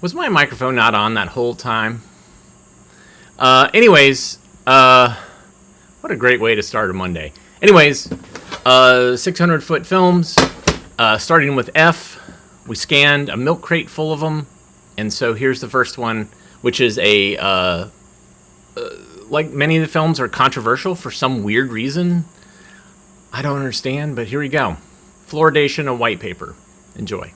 Was my microphone not on that whole time? Anyways, what a great way to start a Monday. Anyways, 600-foot films, starting with F. We scanned a milk crate full of them, and so here's the first one, which is like many of the films are controversial for some weird reason. I don't understand, but here we go. Fluoridation of white paper. Enjoy.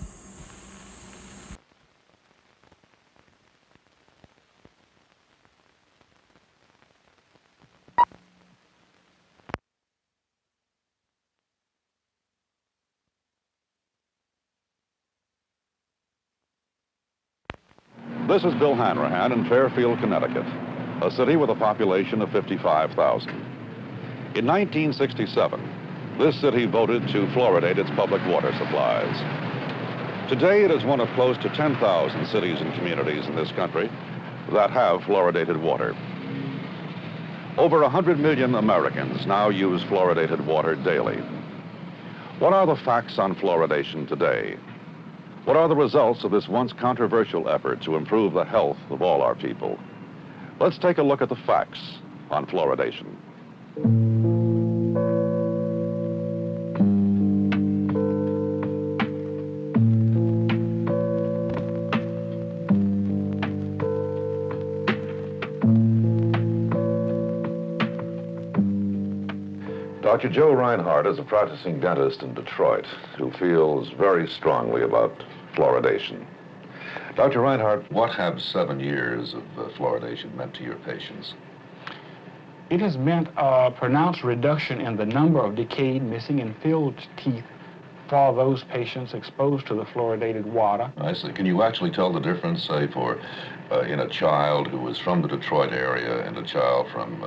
This is Bill Hanrahan in Fairfield, Connecticut, a city with a population of 55,000. In 1967, this city voted to fluoridate its public water supplies. Today, it is one of close to 10,000 cities and communities in this country that have fluoridated water. Over 100 million Americans now use fluoridated water daily. What are the facts on fluoridation today? What are the results of this once controversial effort to improve the health of all our people? Let's take a look at the facts on fluoridation. Dr. Joe Reinhardt is a practicing dentist in Detroit who feels very strongly about fluoridation. Dr. Reinhardt, what have 7 years of fluoridation meant to your patients? It has meant a pronounced reduction in the number of decayed, missing, and filled teeth for those patients exposed to the fluoridated water. I see. Can you actually tell the difference, say, for in a child who is from the Detroit area and a child from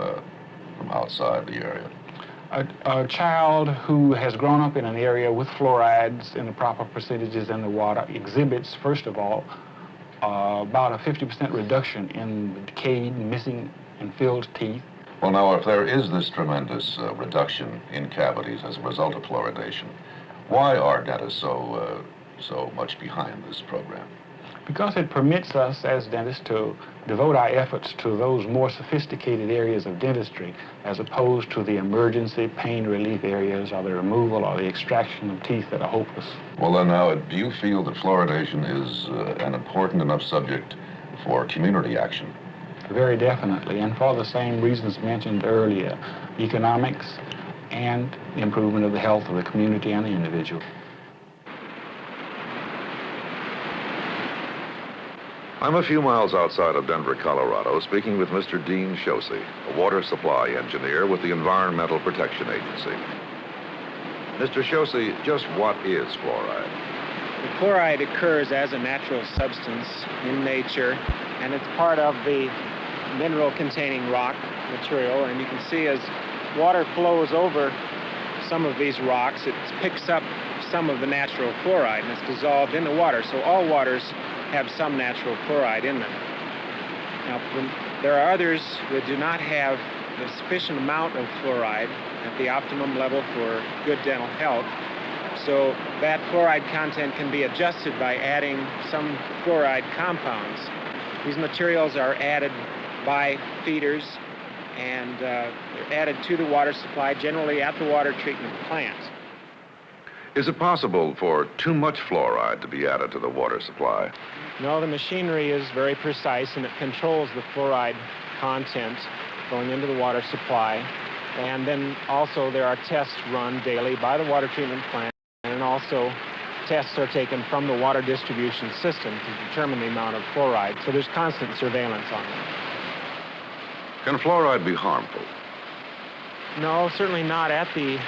outside the area? A child who has grown up in an area with fluorides in the proper percentages in the water exhibits, first of all, about a 50% reduction in the decayed, missing, and filled teeth. Well, now, if there is this tremendous reduction in cavities as a result of fluoridation, why are dentists so much behind this program? Because it permits us as dentists to devote our efforts to those more sophisticated areas of dentistry as opposed to the emergency pain relief areas or the removal or the extraction of teeth that are hopeless. Well, then now, do you feel that fluoridation is an important enough subject for community action? Very definitely, and for the same reasons mentioned earlier, economics and the improvement of the health of the community and the individual. I'm a few miles outside of Denver, Colorado, speaking with Mr. Dean Shosey, a water supply engineer with the Environmental Protection Agency. Mr. Shosey, just what is fluoride? The chloride occurs as a natural substance in nature, and it's part of the mineral-containing rock material. And you can see as water flows over some of these rocks, it picks up some of the natural chloride, and it's dissolved in the water. So all waters have some natural chloride in them. Now, there are others that do not have the sufficient amount of fluoride at the optimum level for good dental health. So that fluoride content can be adjusted by adding some fluoride compounds. These materials are added by feeders and they're added to the water supply, generally at the water treatment plant. Is it possible for too much fluoride to be added to the water supply? No, the machinery is very precise and it controls the fluoride content going into the water supply. And then also there are tests run daily by the water treatment plant, and also tests are taken from the water distribution system to determine the amount of fluoride. So there's constant surveillance on it. Can fluoride be harmful? No, certainly not at the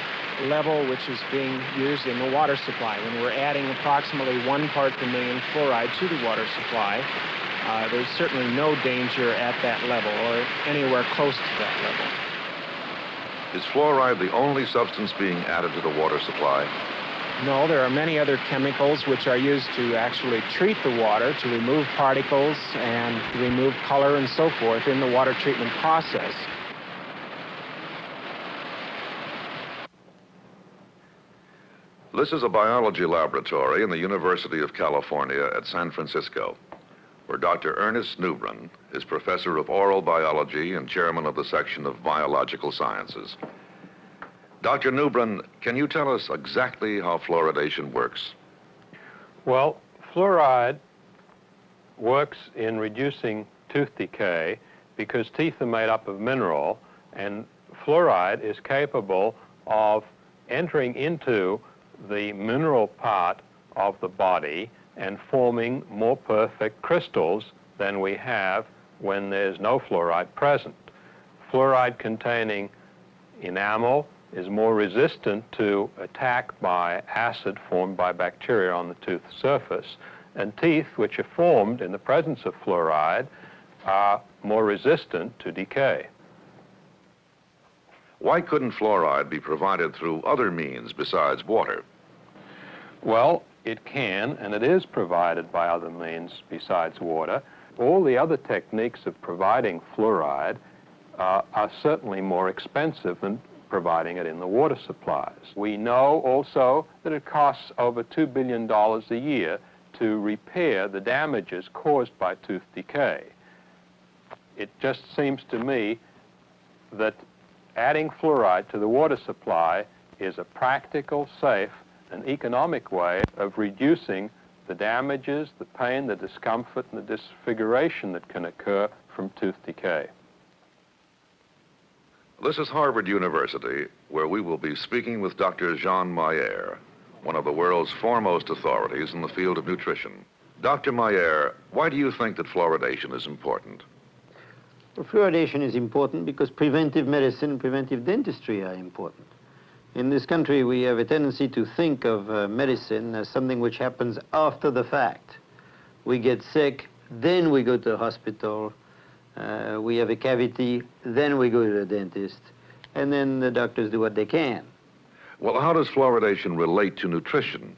level which is being used in the water supply. When we're adding approximately 1 part per million fluoride to the water supply, there's certainly no danger at that level or anywhere close to that level. Is fluoride the only substance being added to the water supply? No, there are many other chemicals which are used to actually treat the water, to remove particles and remove color and so forth in the water treatment process. This is a biology laboratory in the University of California at San Francisco. where Dr. Ernest Newbron is professor of oral biology and chairman of the section of biological sciences. Dr. Newbron, can you tell us exactly how fluoridation works? Well, fluoride works in reducing tooth decay because teeth are made up of mineral, and fluoride is capable of entering into the mineral part of the body and forming more perfect crystals than we have when there's no fluoride present. Fluoride containing enamel is more resistant to attack by acid formed by bacteria on the tooth surface, and teeth which are formed in the presence of fluoride are more resistant to decay. Why couldn't fluoride be provided through other means besides water? Well, it can, and it is provided by other means besides water. All the other techniques of providing fluoride are certainly more expensive than providing it in the water supplies. We know also that it costs over $2 billion a year to repair the damages caused by tooth decay. It just seems to me that adding fluoride to the water supply is a practical, safe, and economic way of reducing the damages, the pain, the discomfort, and the disfiguration that can occur from tooth decay. This is Harvard University, where we will be speaking with Dr. Jean Mayer, one of the world's foremost authorities in the field of nutrition. Dr. Mayer, why do you think that fluoridation is important? Well, fluoridation is important because preventive medicine and preventive dentistry are important. In this country, we have a tendency to think of medicine as something which happens after the fact. We get sick, then we go to the hospital, we have a cavity, then we go to the dentist, and then the doctors do what they can. Well, how does fluoridation relate to nutrition?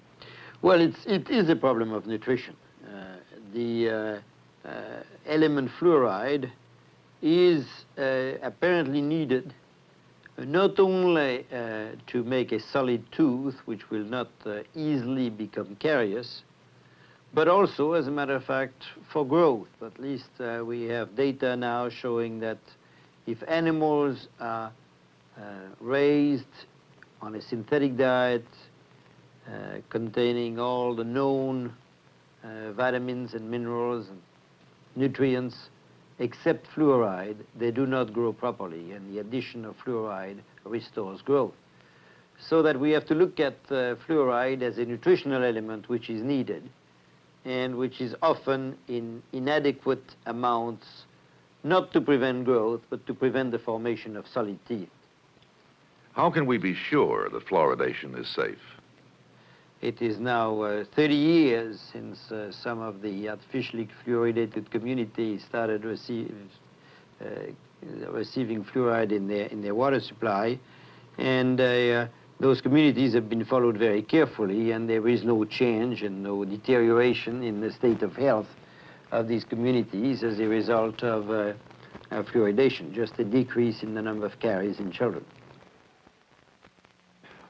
Well, it is a problem of nutrition. The element fluoride is apparently needed not only to make a solid tooth, which will not easily become carious, but also, as a matter of fact, for growth. At least we have data now showing that if animals are raised on a synthetic diet containing all the known vitamins and minerals and nutrients, except fluoride, they do not grow properly, and the addition of fluoride restores growth. So that we have to look at fluoride as a nutritional element which is needed and which is often in inadequate amounts, not to prevent growth, but to prevent the formation of solid teeth. How can we be sure that fluoridation is safe? It is now 30 years since some of the artificially fluoridated communities started receiving fluoride in their water supply, and those communities have been followed very carefully, and there is no change and no deterioration in the state of health of these communities as a result of fluoridation, just a decrease in the number of caries in children.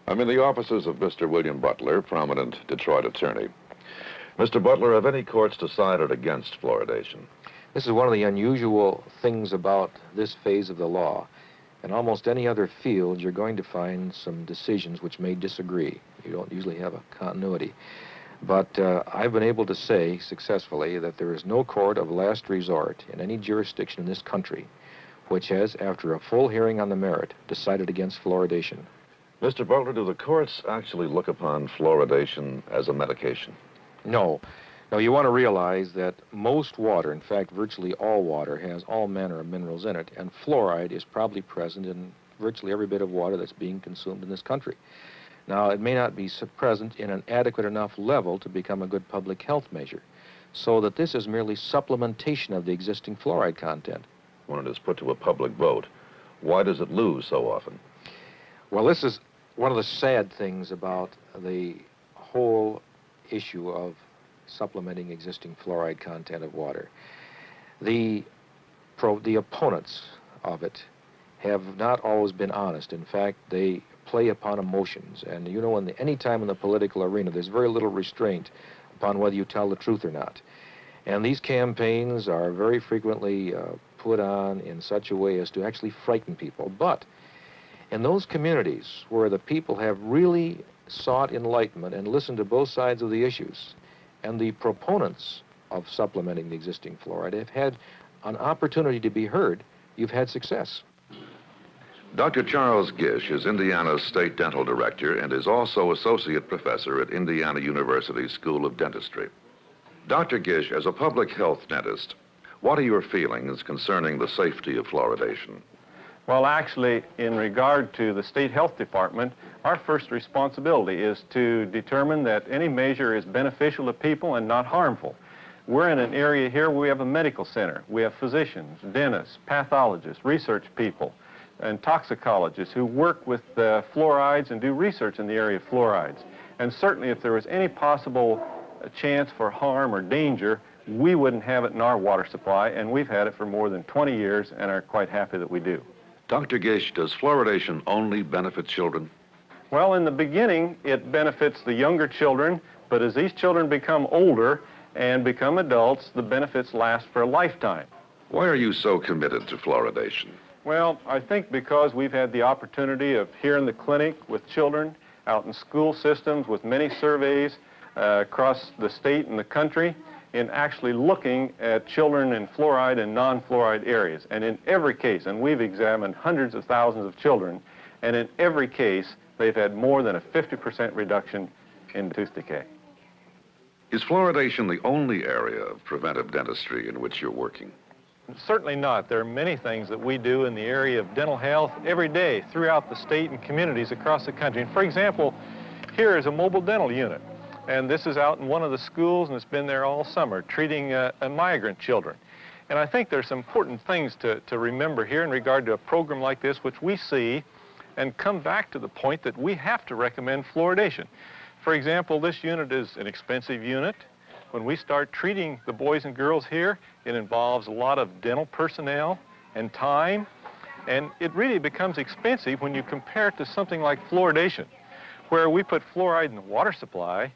I'm in the offices of Mr. William Butler, prominent Detroit attorney. Mr. Butler, have any courts decided against fluoridation? This is one of the unusual things about this phase of the law. In almost any other field, you're going to find some decisions which may disagree. You don't usually have a continuity. But I've been able to say successfully that there is no court of last resort in any jurisdiction in this country which has, after a full hearing on the merit, decided against fluoridation. Mr. Butler, do the courts actually look upon fluoridation as a medication? No. Now, you want to realize that most water, in fact, virtually all water, has all manner of minerals in it, and fluoride is probably present in virtually every bit of water that's being consumed in this country. Now, it may not be present in an adequate enough level to become a good public health measure, so that this is merely supplementation of the existing fluoride content. When it is put to a public vote, why does it lose so often? Well, this is one of the sad things about the whole issue of supplementing existing fluoride content of water. The opponents of it have not always been honest. In fact, they play upon emotions. And you know, any time in the political arena, there's very little restraint upon whether you tell the truth or not. And these campaigns are very frequently put on in such a way as to actually frighten people. But in those communities where the people have really sought enlightenment and listened to both sides of the issues, and the proponents of supplementing the existing fluoride have had an opportunity to be heard, you've had success. Dr. Charles Gish is Indiana's state dental director and is also associate professor at Indiana University School of Dentistry. Dr. Gish, as a public health dentist, what are your feelings concerning the safety of fluoridation? Well, actually, in regard to the State Health Department, our first responsibility is to determine that any measure is beneficial to people and not harmful. We're in an area here where we have a medical center. We have physicians, dentists, pathologists, research people, and toxicologists who work with fluorides and do research in the area of fluorides. And certainly if there was any possible chance for harm or danger, we wouldn't have it in our water supply, and we've had it for more than 20 years and are quite happy that we do. Dr. Gish, does fluoridation only benefit children? Well, in the beginning, it benefits the younger children, but as these children become older and become adults, the benefits last for a lifetime. Why are you so committed to fluoridation? Well, I think because we've had the opportunity of here in the clinic with children, out in school systems with many surveys across the state and the country, in actually looking at children in fluoride and non-fluoride areas. And in every case, and we've examined hundreds of thousands of children, and in every case, they've had more than a 50% reduction in tooth decay. Is fluoridation the only area of preventive dentistry in which you're working? Certainly not. There are many things that we do in the area of dental health every day throughout the state and communities across the country. And for example, here is a mobile dental unit. And this is out in one of the schools, and it's been there all summer, treating migrant children. And I think there's some important things to remember here in regard to a program like this, which we see and come back to the point that we have to recommend fluoridation. For example, this unit is an expensive unit. When we start treating the boys and girls here, it involves a lot of dental personnel and time, and it really becomes expensive when you compare it to something like fluoridation, where we put fluoride in the water supply.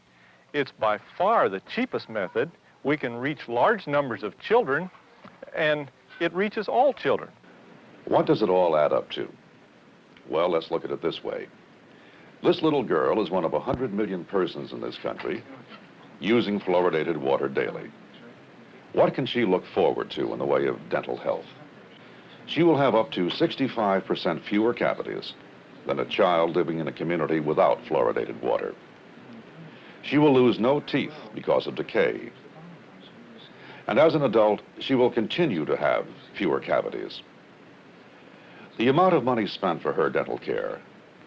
It's by far the cheapest method. We can reach large numbers of children, and it reaches all children. What does it all add up to? Well, let's look at it this way. This little girl is one of 100 million persons in this country using fluoridated water daily. What can she look forward to in the way of dental health? She will have up to 65% fewer cavities than a child living in a community without fluoridated water. She will lose no teeth because of decay. And as an adult, she will continue to have fewer cavities. The amount of money spent for her dental care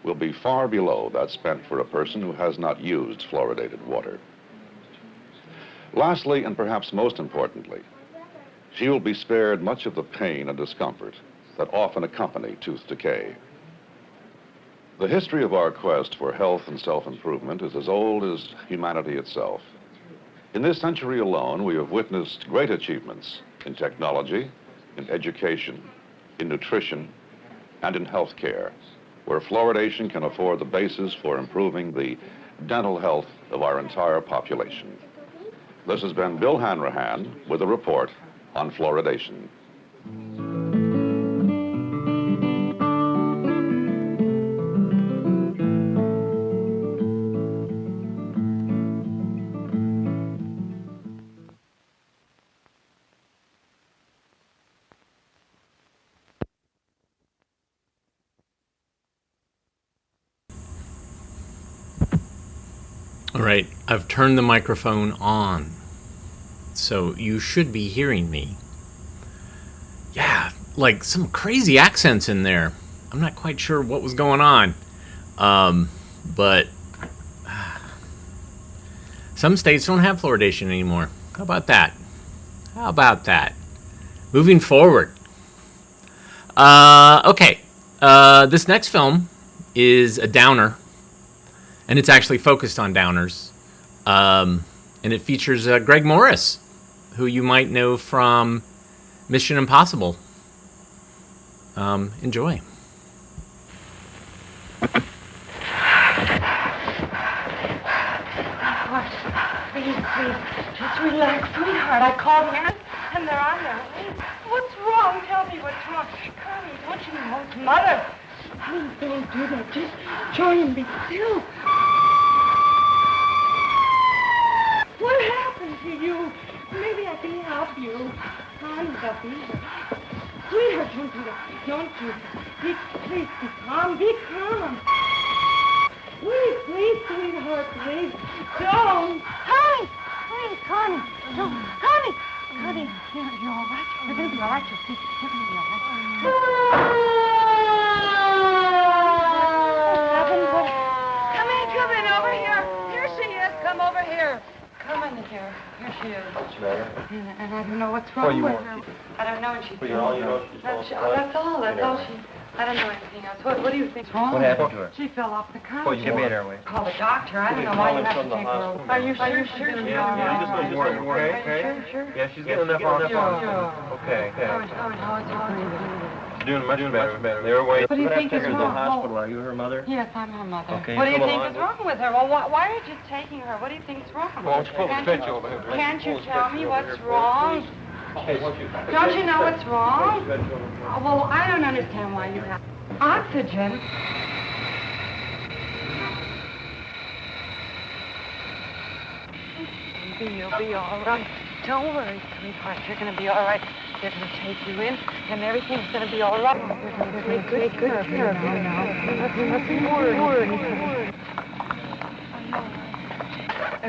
will be far below that spent for a person who has not used fluoridated water. Lastly, and perhaps most importantly, she will be spared much of the pain and discomfort that often accompany tooth decay. The history of our quest for health and self-improvement is as old as humanity itself. In this century alone, we have witnessed great achievements in technology, in education, in nutrition, and in health care, where fluoridation can afford the basis for improving the dental health of our entire population. This has been Bill Hanrahan with a report on fluoridation. All right, I've turned the microphone on, so you should be hearing me. Yeah, like some crazy accents in there. I'm not quite sure what was going on, but some states don't have fluoridation anymore. How about that? How about that? Moving forward. Okay, this next film is a downer. And it's actually focused on downers. And it features Greg Morris, who you might know from Mission Impossible. Enjoy. Please, just relax, sweetheart. sweetheart, I called here, and they're on their way. What's wrong? Tell me what's wrong. Connie, don't you know it's Mother? Honey, don't do that. Just try and be still. What happened to you? Maybe I can help you. Connie, they'll be here. Sweetheart, don't do that. Don't do that. Please, be calm. Be calm. Please, sweetheart, please. Don't. Connie! Please, Connie. Don't. Connie! Connie, you're all right. You're going to be all right. You'll see. You're going to be all right. What happened? Come in over here. Here she is. Come over here. Come in here. Here she is. What's the matter? And I don't know what's wrong with her. I don't know, and she's... That's all. That's all. I don't know anything else. What do you think's wrong? What happened to her? She fell off the couch. Well, you made her way. Call the doctor. I don't know why you have to take her over. Are you sure she's going to be all right? Okay. Sure? Yeah, she's getting enough on. Okay. How Doing much better. They're away. What do you think is Take her to the wrong? hospital. Are you her mother? Yes, I'm her mother. Okay, What do you come think along. is wrong with her? Well, why are you taking her? What do you think is wrong? Well, why don't you pull the switch over here? Can't you tell me what's wrong? Don't you know what's wrong? Well, I don't understand why you have oxygen. You'll be all right. Don't worry, sweetheart. You're going to be all right. They're going to take you in, and everything's going to be all right. They're going to take good care of you now. Nothing more. They're going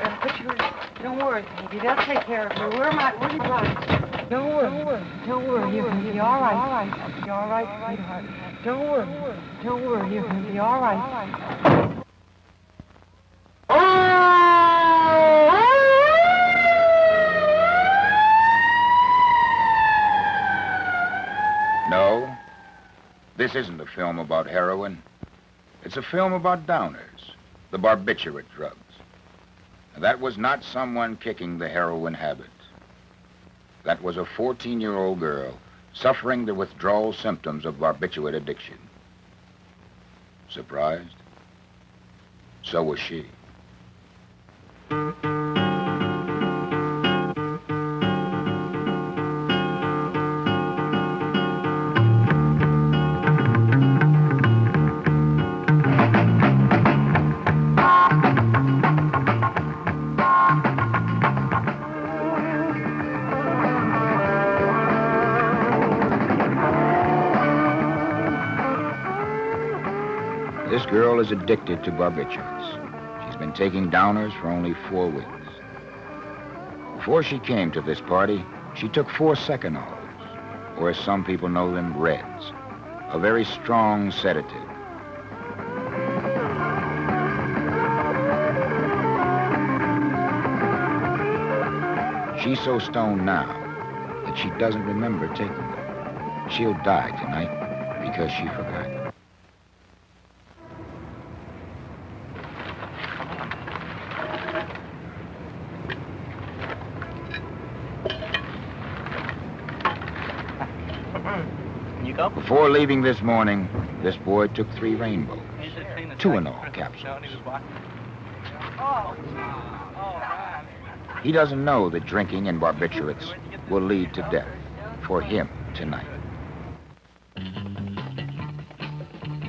to put you in. Don't worry, baby. They'll take care of you. We're all right. Don't worry. You're going to be all right. You're all right, sweetheart. Don't worry. You're going to be all right. No, this isn't a film about heroin. It's a film about downers, the barbiturate drugs. That was not someone kicking the heroin habit. That was a 14-year-old girl suffering the withdrawal symptoms of barbiturate addiction. Surprised? So was she. This girl is addicted to barbiturates. She's been taking downers for only 4 weeks. Before she came to this party, she took 4 secanols, or as some people know them, Reds, a very strong sedative. She's so stoned now that she doesn't remember taking them. She'll die tonight because she forgot. Before leaving this morning, this boy took 3 rainbows, 2 in all capsules. He doesn't know that drinking and barbiturates will lead to death for him tonight.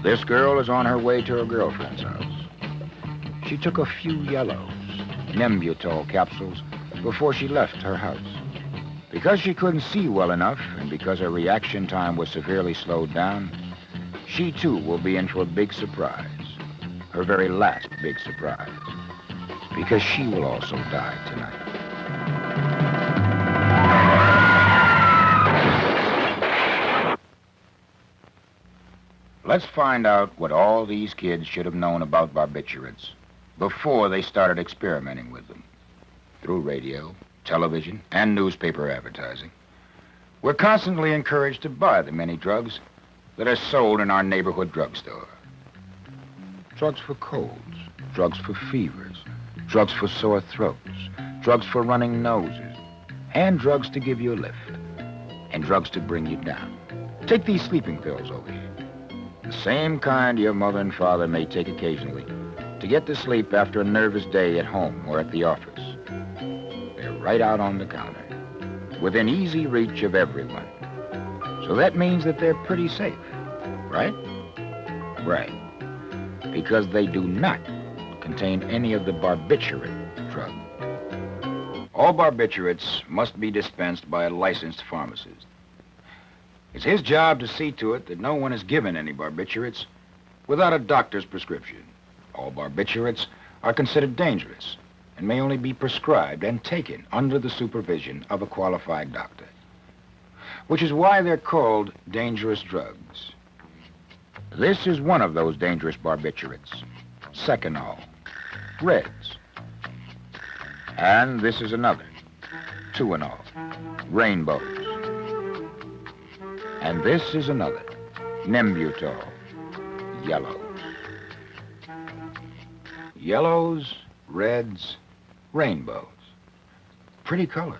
This girl is on her way to her girlfriend's house. She took a few yellows, Nembutol capsules, before she left her house. Because she couldn't see well enough, and because her reaction time was severely slowed down, she too will be in for a big surprise. Her very last big surprise. Because she will also die tonight. Let's find out what all these kids should have known about barbiturates before they started experimenting with them. Through radio, television, and newspaper advertising. We're constantly encouraged to buy the many drugs that are sold in our neighborhood drugstore. Drugs for colds, drugs for fevers, drugs for sore throats, drugs for running noses, and drugs to give you a lift, and drugs to bring you down. Take these sleeping pills over here. The same kind your mother and father may take occasionally to get to sleep after a nervous day at home or at the office. They're right out on the counter. within easy reach of everyone. So that means that they're pretty safe, right? Right. Because they do not contain any of the barbiturate drug. All barbiturates must be dispensed by a licensed pharmacist. It's his job to see to it that no one is given any barbiturates without a doctor's prescription. All barbiturates are considered dangerous and may only be prescribed and taken under the supervision of a qualified doctor, which is why they're called dangerous drugs. This is one of those dangerous barbiturates, Seconal, Reds. And this is another, Tuinol, Rainbows. And this is another, Nembutol, Yellows. Yellows, reds, rainbows. Pretty colors.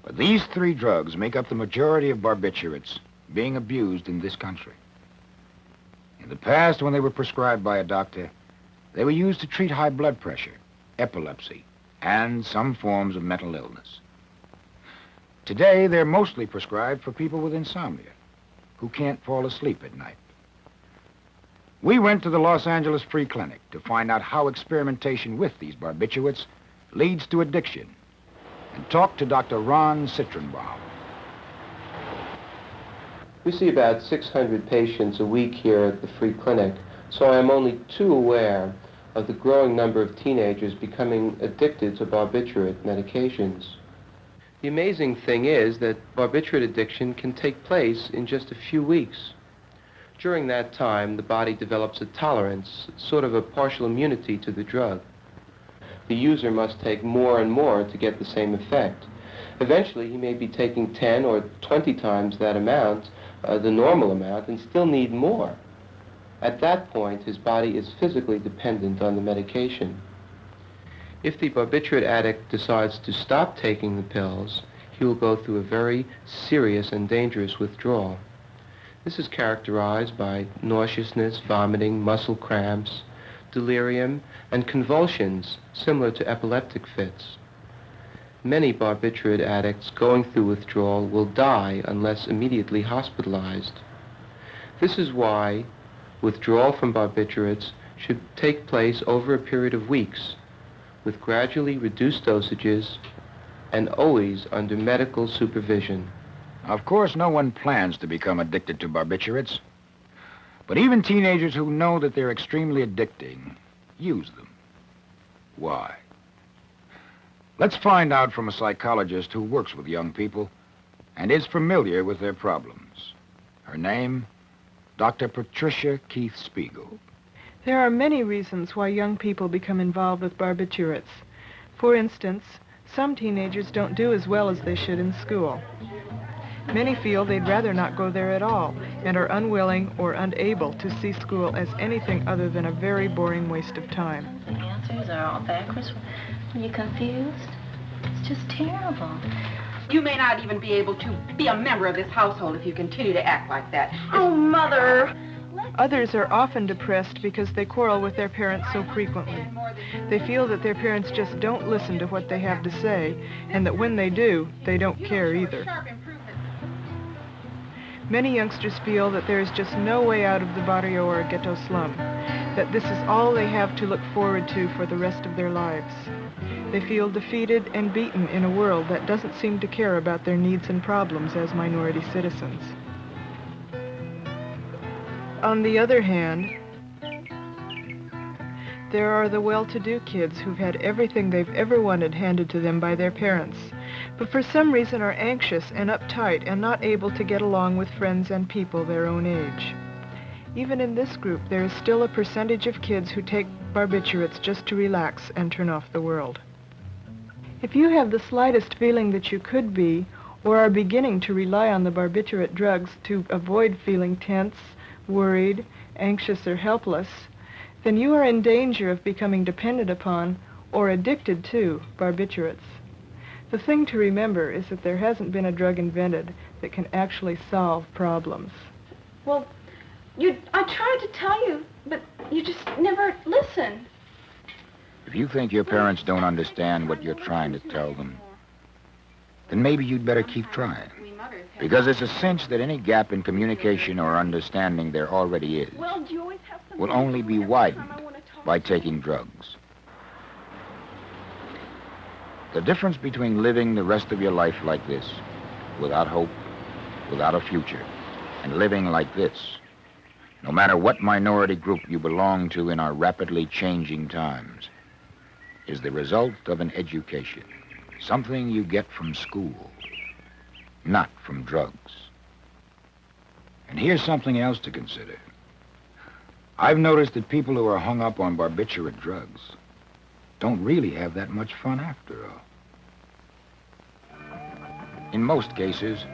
But these three drugs make up the majority of barbiturates being abused in this country. In the past, when they were prescribed by a doctor, they were used to treat high blood pressure, epilepsy, and some forms of mental illness. Today, they're mostly prescribed for people with insomnia who can't fall asleep at night. We went to the Los Angeles Free Clinic to find out how experimentation with these barbiturates leads to addiction, and talked to Dr. Ron Citronbaum. We see about 600 patients a week here at the Free Clinic, so I am only too aware of the growing number of teenagers becoming addicted to barbiturate medications. The amazing thing is that barbiturate addiction can take place in just a few weeks. During that time, the body develops a tolerance, sort of a partial immunity to the drug. The user must take more and more to get the same effect. Eventually, he may be taking 10 or 20 times that amount, the normal amount, and still need more. At that point, his body is physically dependent on the medication. If the barbiturate addict decides to stop taking the pills, he will go through a very serious and dangerous withdrawal. This is characterized by nauseousness, vomiting, muscle cramps, delirium, and convulsions similar to epileptic fits. Many barbiturate addicts going through withdrawal will die unless immediately hospitalized. This is why withdrawal from barbiturates should take place over a period of weeks, with gradually reduced dosages and always under medical supervision. Of course, no one plans to become addicted to barbiturates, but even teenagers who know that they're extremely addicting use them. Why? Let's find out from a psychologist who works with young people and is familiar with their problems. Her name, Dr. Patricia Keith Spiegel. There are many reasons why young people become involved with barbiturates. For instance, some teenagers don't do as well as they should in school. Many feel they'd rather not go there at all and are unwilling or unable to see school as anything other than a very boring waste of time. The answers are all backwards. You're confused? It's just terrible. You may not even be able to be a member of this household if you continue to act like that. Oh, Mother! Others are often depressed because they quarrel with their parents so frequently. They feel that their parents just don't listen to what they have to say, and that when they do, they don't care either. Many youngsters feel that there is just no way out of the barrio or ghetto slum, that this is all they have to look forward to for the rest of their lives. They feel defeated and beaten in a world that doesn't seem to care about their needs and problems as minority citizens. On the other hand, there are the well-to-do kids who've had everything they've ever wanted handed to them by their parents, but for some reason are anxious and uptight and not able to get along with friends and people their own age. Even in this group, there is still a percentage of kids who take barbiturates just to relax and turn off the world. If you have the slightest feeling that you could be, or are beginning to rely on the barbiturate drugs to avoid feeling tense, worried, anxious, or helpless, then you are in danger of becoming dependent upon or addicted to barbiturates. The thing to remember is that there hasn't been a drug invented that can actually solve problems. Well, I tried to tell you, but you just never listen. If you think your parents don't understand what you're trying to tell them, then maybe you'd better keep trying. Because it's a cinch that any gap in communication or understanding there already is will only be widened by taking drugs. The difference between living the rest of your life like this, without hope, without a future, and living like this, no matter what minority group you belong to in our rapidly changing times, is the result of an education, something you get from school, not from drugs. And here's something else to consider. I've noticed that people who are hung up on barbiturate drugs don't really have that much fun after all. In most cases,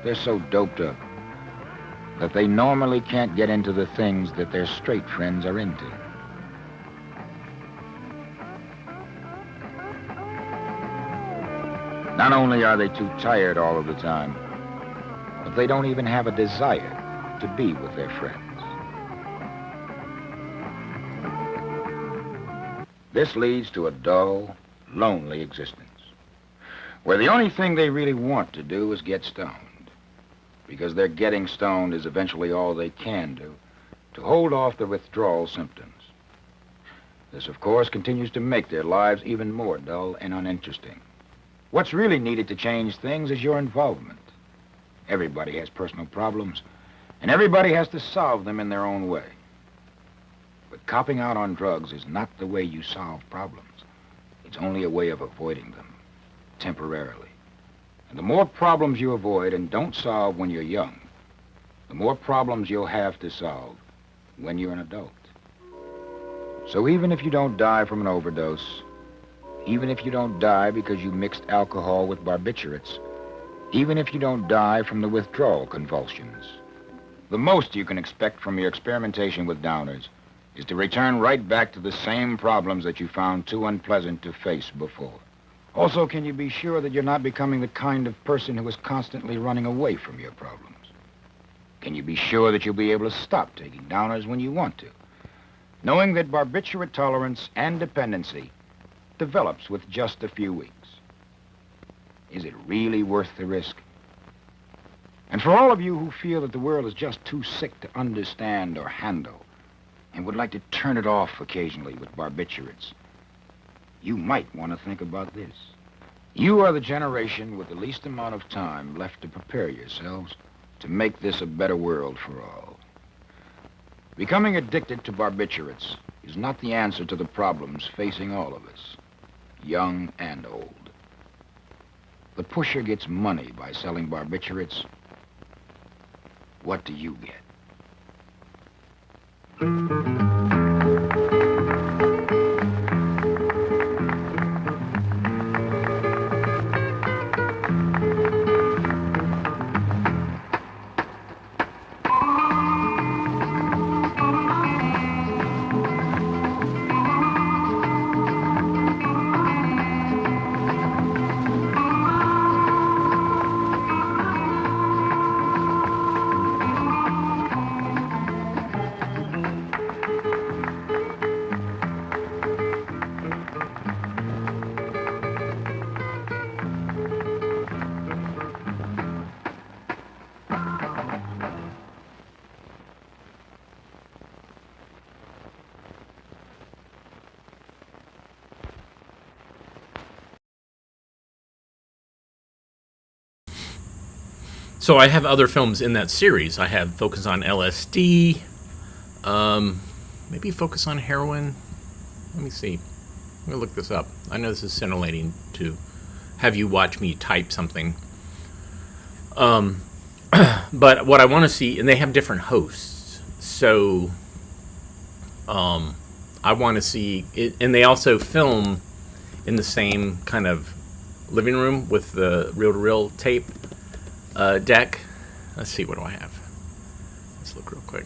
they're so doped up that they normally can't get into the things that their straight friends are into. Not only are they too tired all of the time, but they don't even have a desire to be with their friends. This leads to a dull, lonely existence, where the only thing they really want to do is get stoned, because their getting stoned is eventually all they can do to hold off the withdrawal symptoms. This, of course, continues to make their lives even more dull and uninteresting. What's really needed to change things is your involvement. Everybody has personal problems, and everybody has to solve them in their own way. But copping out on drugs is not the way you solve problems. It's only a way of avoiding them, temporarily. And the more problems you avoid and don't solve when you're young, the more problems you'll have to solve when you're an adult. So even if you don't die from an overdose, even if you don't die because you mixed alcohol with barbiturates, even if you don't die from the withdrawal convulsions, the most you can expect from your experimentation with downers is to return right back to the same problems that you found too unpleasant to face before. Also, can you be sure that you're not becoming the kind of person who is constantly running away from your problems? Can you be sure that you'll be able to stop taking downers when you want to, knowing that barbiturate tolerance and dependency develops with just a few weeks? Is it really worth the risk? And for all of you who feel that the world is just too sick to understand or handle and would like to turn it off occasionally with barbiturates, you might want to think about this. You are the generation with the least amount of time left to prepare yourselves to make this a better world for all. Becoming addicted to barbiturates is not the answer to the problems facing all of us, young and old. The pusher gets money by selling barbiturates. What do you get? So I have other films in that series. I have Focus on LSD, maybe Focus on Heroin. Let me see. I'm going to look this up. I know this is scintillating to have you watch me type something. But what I want to see, and they have different hosts. So I want to see, it, and they also film in the same kind of living room with the reel-to-reel tape deck. Let's see, what do I have? Let's look real quick.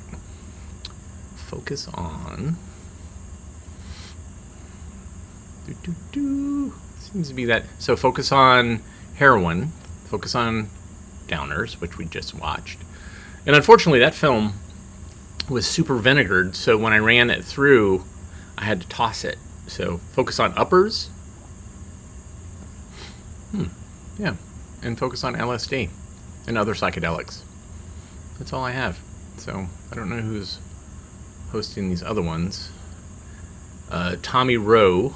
Focus on. Seems to be that. So focus on heroin, focus on downers, which we just watched. And unfortunately, that film was super vinegared, so when I ran it through, I had to toss it. So focus on uppers. Yeah. and focus on LSD and other psychedelics. That's all I have. So I don't know who's hosting these other ones. Tommy Rowe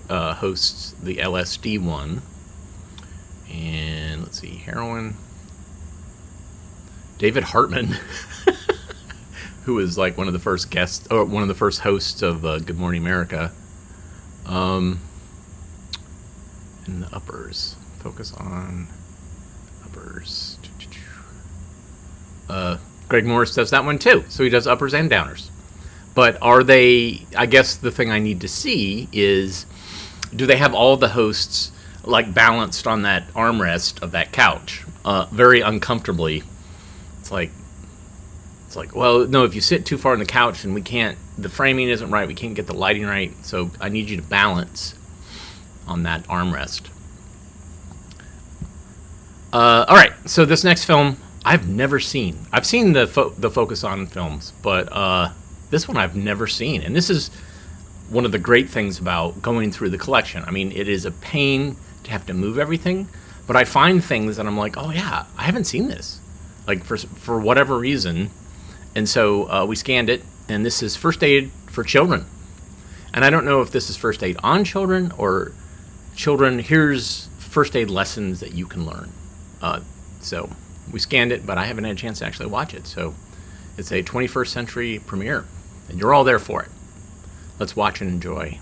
hosts the LSD one. And let's see, heroin. David Hartman, who was like one of the first guests, or one of the first hosts of Good Morning America. In the uppers. Focus on uppers. Greg Morris does that one too. So he does uppers and downers. But are they, I guess the thing I need to see is, do they have all the hosts like balanced on that armrest of that couch? Very uncomfortably. It's like, well, no, if you sit too far on the couch and we can't, the framing isn't right, we can't get the lighting right, so I need you to balance on that armrest. All right, so this next film I've never seen. I've seen the Focus On films, but this one I've never seen. And this is one of the great things about going through the collection. I mean, it is a pain to have to move everything, but I find things that I'm like, oh yeah, I haven't seen this, like for whatever reason. And so we scanned it, and this is first aid for children. And I don't know if this is first aid on children or children, here's first aid lessons that you can learn. So we scanned it, but I haven't had a chance to actually watch it. So it's a 21st century premiere, and you're all there for it. Let's watch and enjoy.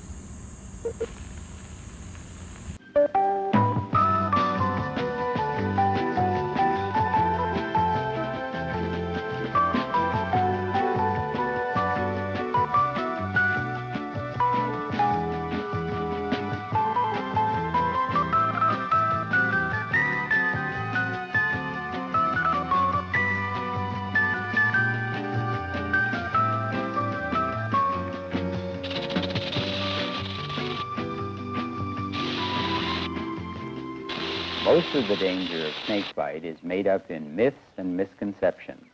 Most of the danger of snakebite is made up in myths and misconceptions.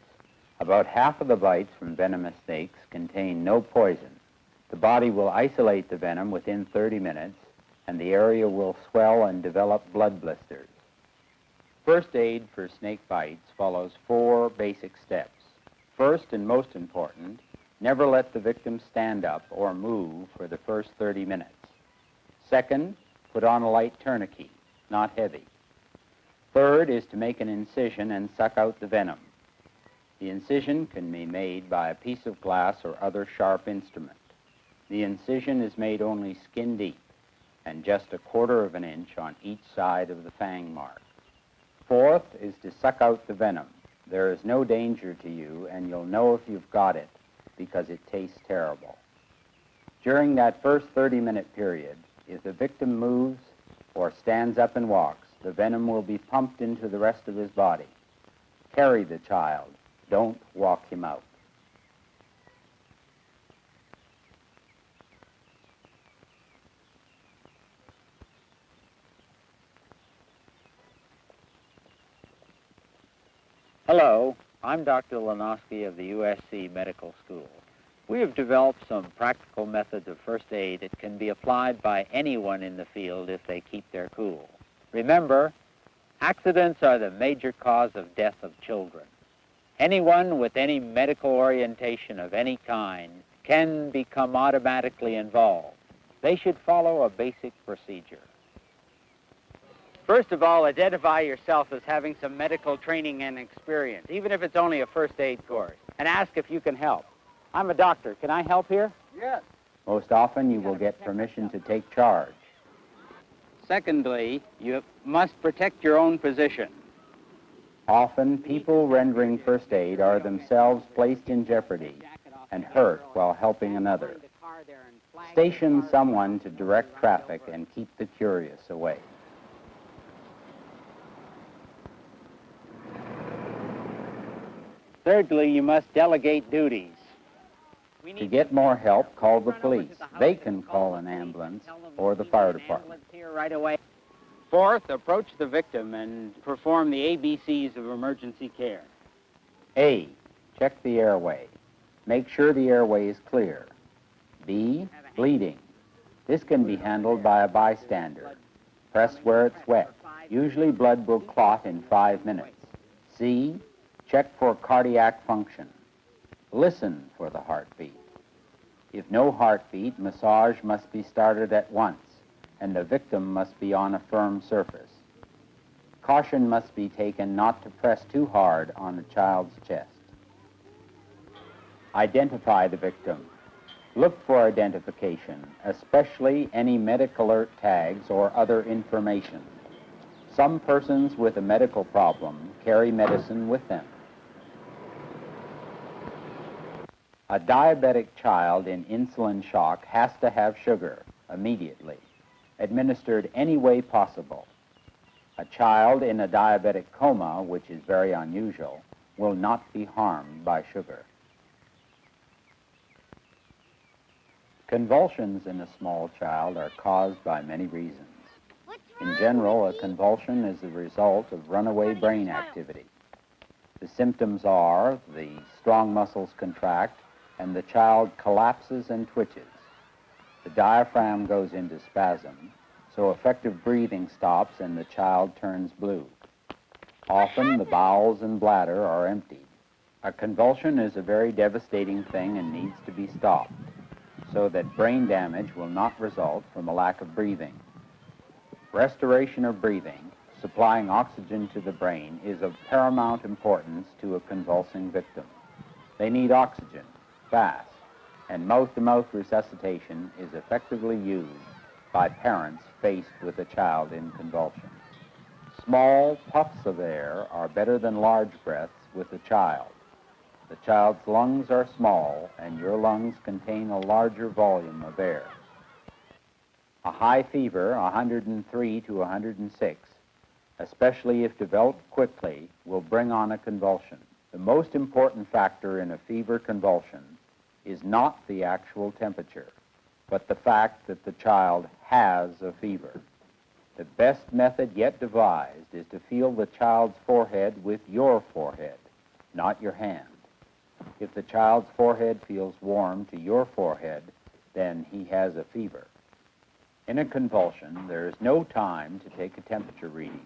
About half of the bites from venomous snakes contain no poison. The body will isolate the venom within 30 minutes, and the area will swell and develop blood blisters. First aid for snake bites follows 4 basic steps. First, and most important, never let the victim stand up or move for the first 30 minutes. Second, put on a light tourniquet, not heavy. Third is to make an incision and suck out the venom. The incision can be made by a piece of glass or other sharp instrument. The incision is made only skin deep and just 1/4 of an inch on each side of the fang mark. Fourth is to suck out the venom. There is no danger to you, and you'll know if you've got it because it tastes terrible. During that first 30-minute period, if the victim moves or stands up and walks, the venom will be pumped into the rest of his body. Carry the child. Don't walk him out. Hello, I'm Dr. Lenosky of the USC Medical School. We have developed some practical methods of first aid that can be applied by anyone in the field if they keep their cool. Remember, accidents are the major cause of death of children. Anyone with any medical orientation of any kind can become automatically involved. They should follow a basic procedure. First of all, identify yourself as having some medical training and experience, even if it's only a first aid course, and ask if you can help. I'm a doctor. Can I help here? Yes. Most often, you will get permission to take charge. Secondly, you must protect your own position. Often, people rendering first aid are themselves placed in jeopardy and hurt while helping another. Station someone to direct traffic and keep the curious away. Thirdly, you must delegate duties. To get more help, call the police. They can call an ambulance or the fire department. Here right away. Fourth, approach the victim and perform the ABCs of emergency care. A, check the airway. Make sure the airway is clear. B, bleeding. This can be handled by a bystander. Press where it's wet. Usually blood will clot in 5 minutes. C, check for cardiac function. Listen for the heartbeat. If no heartbeat, massage must be started at once, and the victim must be on a firm surface. Caution must be taken not to press too hard on the child's chest. Identify the victim. Look for identification, especially any medical alert tags or other information. Some persons with a medical problem carry medicine with them. A diabetic child in insulin shock has to have sugar immediately, administered any way possible. A child in a diabetic coma, which is very unusual, will not be harmed by sugar. Convulsions in a small child are caused by many reasons. In general, a convulsion is the result of runaway brain activity. The symptoms are the strong muscles contract and the child collapses and twitches. The diaphragm goes into spasm, so effective breathing stops and the child turns blue. Often the bowels and bladder are emptied. A convulsion is a very devastating thing and needs to be stopped, so that brain damage will not result from a lack of breathing. Restoration of breathing, supplying oxygen to the brain, is of paramount importance to a convulsing victim. They need oxygen, fast, and mouth-to-mouth resuscitation is effectively used by parents faced with a child in convulsion. Small puffs of air are better than large breaths with a child. The child's lungs are small, and your lungs contain a larger volume of air. A high fever, 103 to 106, especially if developed quickly, will bring on a convulsion. The most important factor in a fever convulsion is not the actual temperature, but the fact that the child has a fever. The best method yet devised is to feel the child's forehead with your forehead, not your hand. If the child's forehead feels warm to your forehead, then he has a fever. In a convulsion, there is no time to take a temperature reading.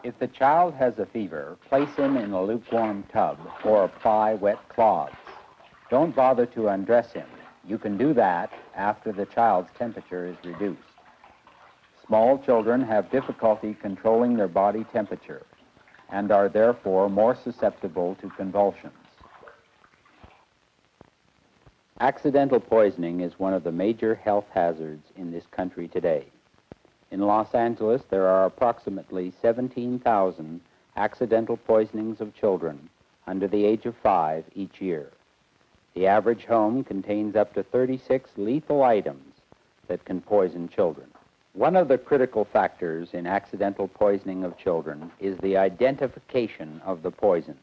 If the child has a fever, place him in a lukewarm tub or apply wet cloths. Don't bother to undress him. You can do that after the child's temperature is reduced. Small children have difficulty controlling their body temperature and are therefore more susceptible to convulsions. Accidental poisoning is one of the major health hazards in this country today. In Los Angeles, there are approximately 17,000 accidental poisonings of children under the age of 5 each year. The average home contains up to 36 lethal items that can poison children. One of the critical factors in accidental poisoning of children is the identification of the poison.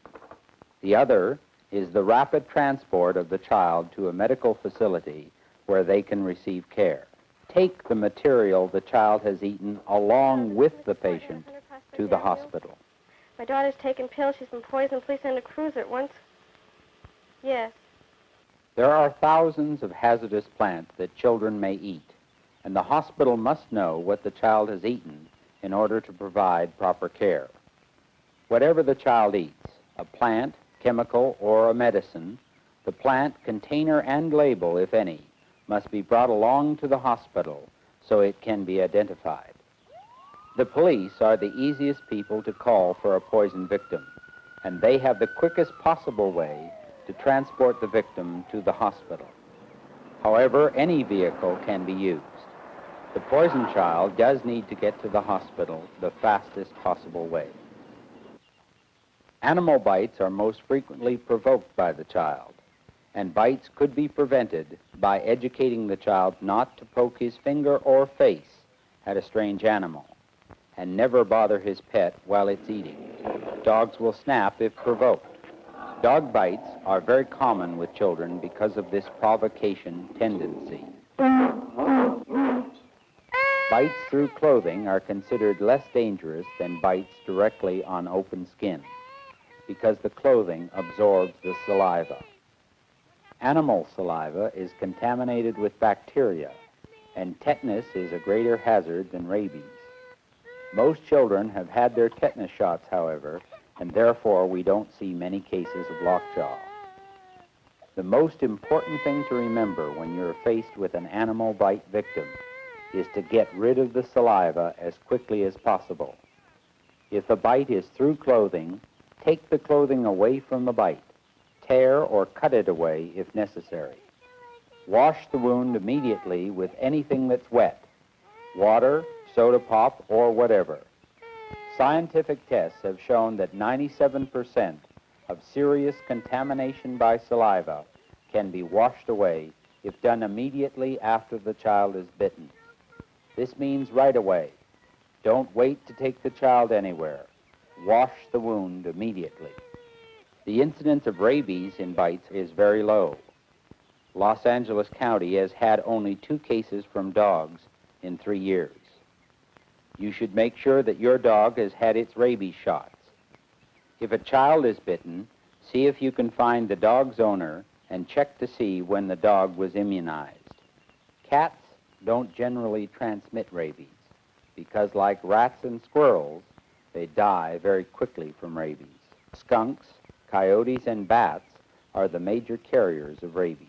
The other is the rapid transport of the child to a medical facility where they can receive care. Take the material the child has eaten along with the patient to the hospital. My daughter's taken pills. She's been poisoned. Please send a cruiser at once. Yes. There are thousands of hazardous plants that children may eat, and the hospital must know what the child has eaten in order to provide proper care. Whatever the child eats, a plant, chemical, or a medicine, the plant, container, and label, if any, must be brought along to the hospital so it can be identified. The police are the easiest people to call for a poison victim, and they have the quickest possible way to transport the victim to the hospital. However, any vehicle can be used. The poisoned child does need to get to the hospital the fastest possible way. Animal bites are most frequently provoked by the child, and bites could be prevented by educating the child not to poke his finger or face at a strange animal, and never bother his pet while it's eating. Dogs will snap if provoked. Dog bites are very common with children because of this provocation tendency. Bites through clothing are considered less dangerous than bites directly on open skin, because the clothing absorbs the saliva. Animal saliva is contaminated with bacteria, and tetanus is a greater hazard than rabies. Most children have had their tetanus shots, however, and therefore we don't see many cases of lockjaw. The most important thing to remember when you're faced with an animal bite victim is to get rid of the saliva as quickly as possible. If the bite is through clothing, take the clothing away from the bite. Tear or cut it away if necessary. Wash the wound immediately with anything that's wet, water, soda pop, or whatever. Scientific tests have shown that 97% of serious contamination by saliva can be washed away if done immediately after the child is bitten. This means right away. Don't wait to take the child anywhere. Wash the wound immediately. The incidence of rabies in bites is very low. Los Angeles County has had only 2 cases from dogs in 3 years. You should make sure that your dog has had its rabies shots. If a child is bitten, see if you can find the dog's owner and check to see when the dog was immunized. Cats don't generally transmit rabies because, like rats and squirrels, they die very quickly from rabies. Skunks, coyotes, and bats are the major carriers of rabies.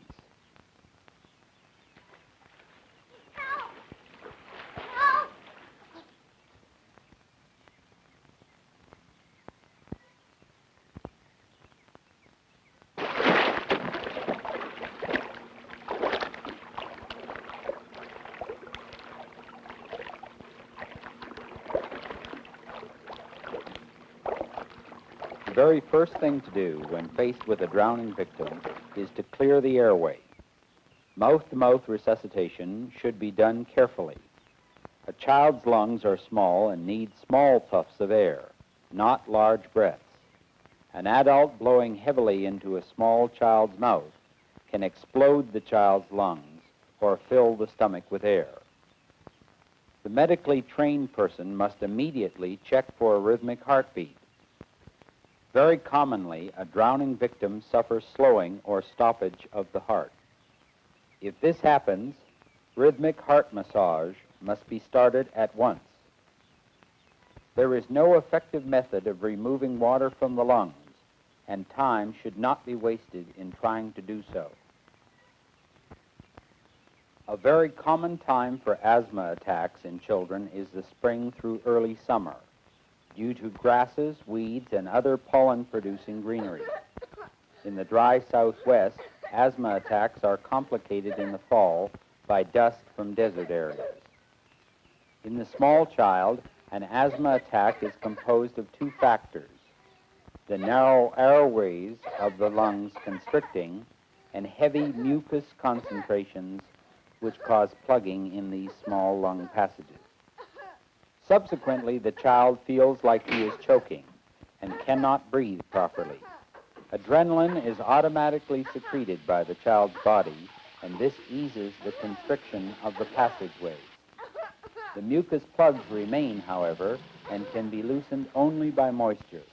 The very first thing to do when faced with a drowning victim is to clear the airway. Mouth-to-mouth resuscitation should be done carefully. A child's lungs are small and need small puffs of air, not large breaths. An adult blowing heavily into a small child's mouth can explode the child's lungs or fill the stomach with air. The medically trained person must immediately check for a rhythmic heartbeat. Very commonly, a drowning victim suffers slowing or stoppage of the heart. If this happens, rhythmic heart massage must be started at once. There is no effective method of removing water from the lungs, and time should not be wasted in trying to do so. A very common time for asthma attacks in children is the spring through early summer, due to grasses, weeds, and other pollen-producing greenery. In the dry southwest, asthma attacks are complicated in the fall by dust from desert areas. In the small child, an asthma attack is composed of 2 factors: the narrow airways of the lungs constricting and heavy mucus concentrations which cause plugging in these small lung passages. Subsequently, the child feels like he is choking and cannot breathe properly. Adrenaline is automatically secreted by the child's body, and this eases the constriction of the passageways. The mucus plugs remain, however, and can be loosened only by moisture.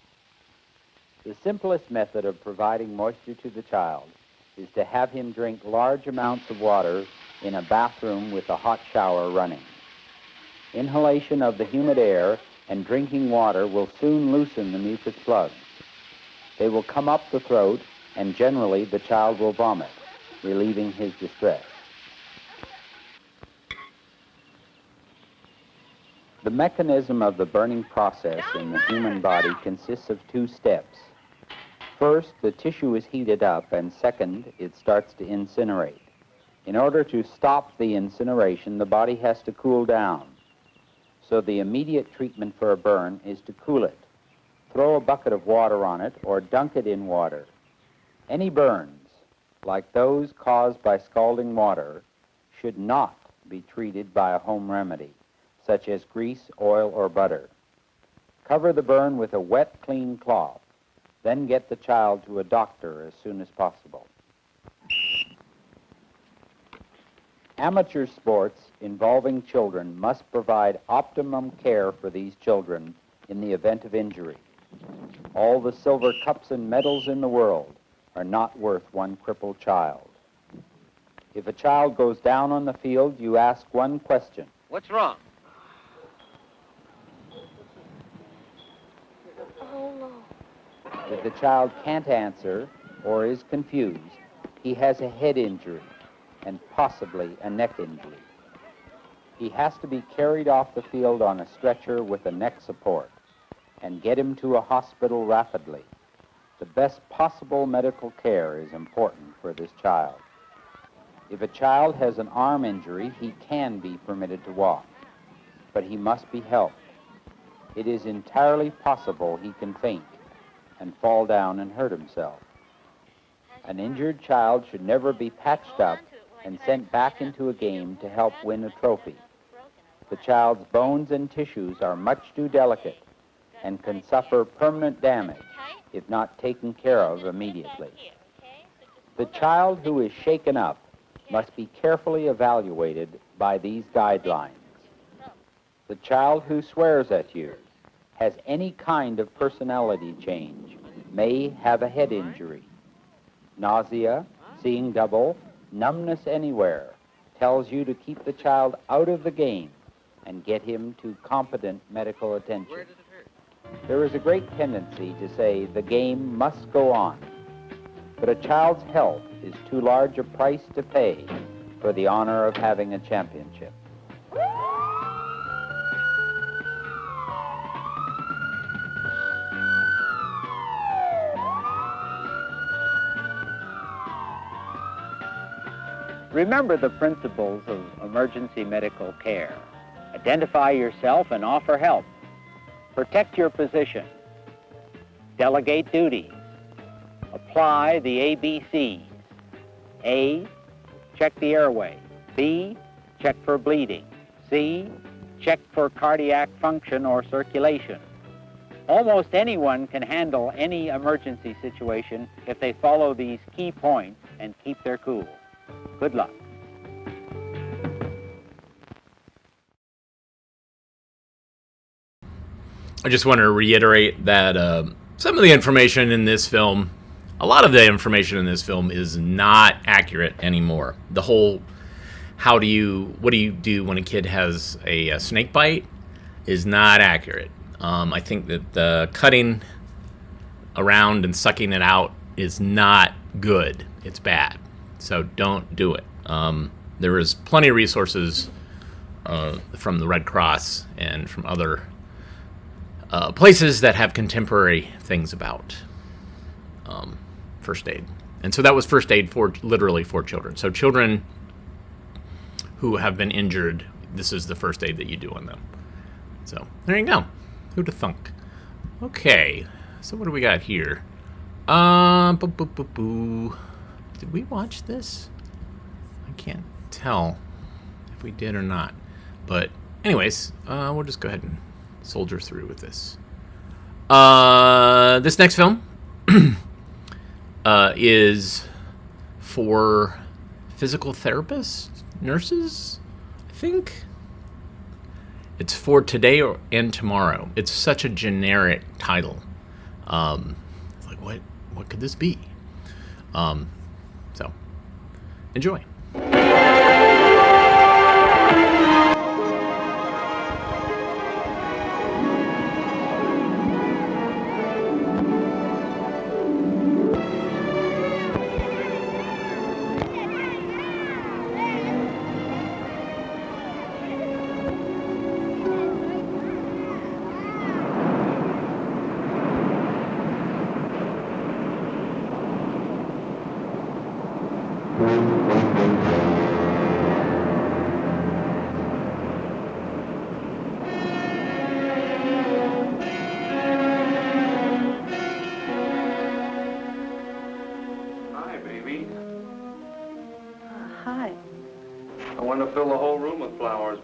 The simplest method of providing moisture to the child is to have him drink large amounts of water in a bathroom with a hot shower running. Inhalation of the humid air and drinking water will soon loosen the mucus plugs. They will come up the throat, and generally the child will vomit, relieving his distress. The mechanism of the burning process in the human body consists of 2 steps. First, the tissue is heated up, and second, it starts to incinerate. In order to stop the incineration, the body has to cool down. So the immediate treatment for a burn is to cool it. Throw a bucket of water on it or dunk it in water. Any burns, like those caused by scalding water, should not be treated by a home remedy, such as grease, oil, or butter. Cover the burn with a wet, clean cloth. Then get the child to a doctor as soon as possible. Amateur sports involving children must provide optimum care for these children in the event of injury. All the silver cups and medals in the world are not worth one crippled child. If a child goes down on the field, you ask one question. What's wrong? If the child can't answer or is confused, he has a head injury and possibly a neck injury. He has to be carried off the field on a stretcher with a neck support and get him to a hospital rapidly. The best possible medical care is important for this child. If a child has an arm injury, he can be permitted to walk, but he must be helped. It is entirely possible he can faint and fall down and hurt himself. An injured child should never be patched up and sent back into a game to help win a trophy. The child's bones and tissues are much too delicate and can suffer permanent damage if not taken care of immediately. The child who is shaken up must be carefully evaluated by these guidelines. The child who swears at you, has any kind of personality change, may have a head injury. Nausea, seeing double, numbness anywhere, tells you to keep the child out of the game and get him to competent medical attention. There is a great tendency to say the game must go on, but a child's health is too large a price to pay for the honor of having a championship. Remember the principles of emergency medical care. Identify yourself and offer help. Protect your position. Delegate duties. Apply the ABCs. A, check the airway. B, check for bleeding. C, check for cardiac function or circulation. Almost anyone can handle any emergency situation if they follow these key points and keep their cool. Good luck. I just want to reiterate that some of the information in this film, a lot of the information in this film is not accurate anymore. The whole what do you do when a kid has a snake bite is not accurate. I think that the cutting around and sucking it out is not good. It's bad. So don't do it. There is plenty of resources from the Red Cross and from other places that have contemporary things about first aid. And so that was first aid literally for children. So children who have been injured, this is the first aid that you do on them. So there you go. Who'da thunk? Okay, so what do we got here? Did we watch this? I can't tell if we did or not. But anyways, we'll just go ahead and soldier through with this. This next film is for physical therapists, nurses, I think. It's for today and tomorrow. It's such a generic title. It's like, what could this be? So, enjoy.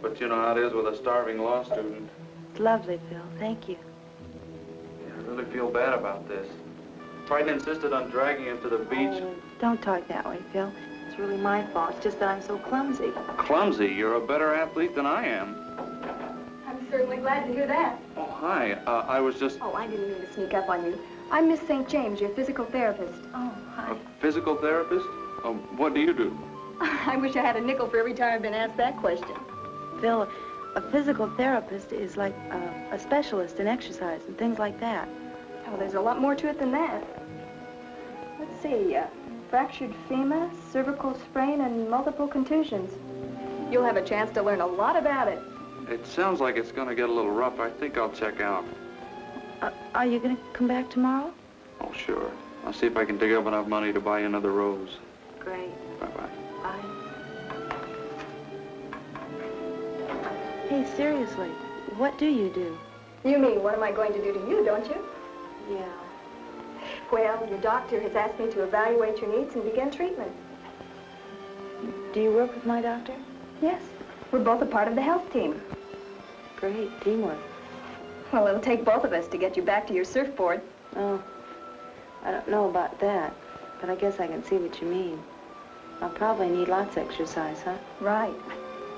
But you know how it is with a starving law student. It's lovely, Phil. Thank you. Yeah, I really feel bad about this. Frighten insisted on dragging him to the beach. Oh, don't talk that way, Phil. It's really my fault. It's just that I'm so clumsy. Clumsy? You're a better athlete than I am. I'm certainly glad to hear that. Oh, hi. I was just... Oh, I didn't mean to sneak up on you. I'm Miss St. James, your physical therapist. Oh, hi. A physical therapist? What do you do? I wish I had a nickel for every time I've been asked that question. Phil, a physical therapist is like a specialist in exercise and things like that. Oh, there's a lot more to it than that. Let's see, fractured femur, cervical sprain, and multiple contusions. You'll have a chance to learn a lot about it. It sounds like it's going to get a little rough. I think I'll check out. Are you going to come back tomorrow? Oh, sure. I'll see if I can dig up enough money to buy you another rose. Great. Bye-bye. Bye. Hey, seriously, what do you do? You mean, what am I going to do to you, don't you? Yeah. Well, your doctor has asked me to evaluate your needs and begin treatment. Do you work with my doctor? Yes. We're both a part of the health team. Great, teamwork. Well, it'll take both of us to get you back to your surfboard. Oh, I don't know about that, but I guess I can see what you mean. I'll probably need lots of exercise, huh? Right.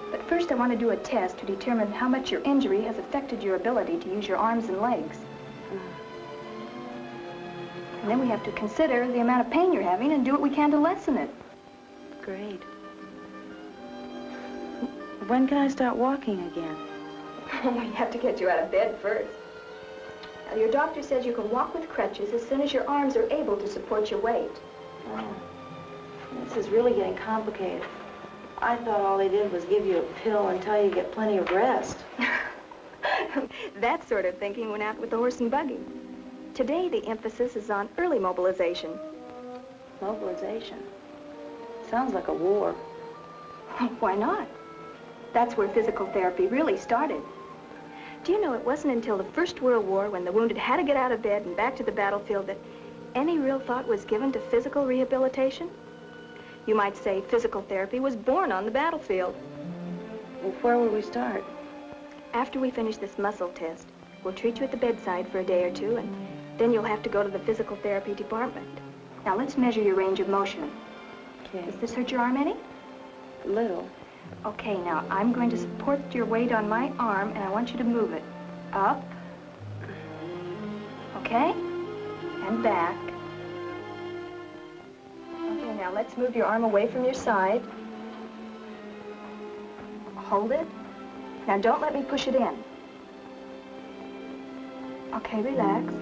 But first I want to do a test to determine how much your injury has affected your ability to use your arms and legs. And then we have to consider the amount of pain you're having and do what we can to lessen it. Great. When can I start walking again? We have to get you out of bed first. Now, your doctor says you can walk with crutches as soon as your arms are able to support your weight. Oh, this is really getting complicated. I thought all they did was give you a pill and tell you to get plenty of rest. That sort of thinking went out with the horse and buggy. Today, the emphasis is on early mobilization. Mobilization? Sounds like a war. Why not? That's where physical therapy really started. Do you know it wasn't until the First World War, when the wounded had to get out of bed and back to the battlefield, that any real thought was given to physical rehabilitation? You might say physical therapy was born on the battlefield. Well, where will we start? After we finish this muscle test, we'll treat you at the bedside for a day or two, and then you'll have to go to the physical therapy department. Now, let's measure your range of motion. Okay. Does this hurt your arm any? A little. Okay, now, I'm going to support your weight on my arm, and I want you to move it. Up. Okay? And back. Okay, now let's move your arm away from your side. Hold it. Now, don't let me push it in. Okay, relax.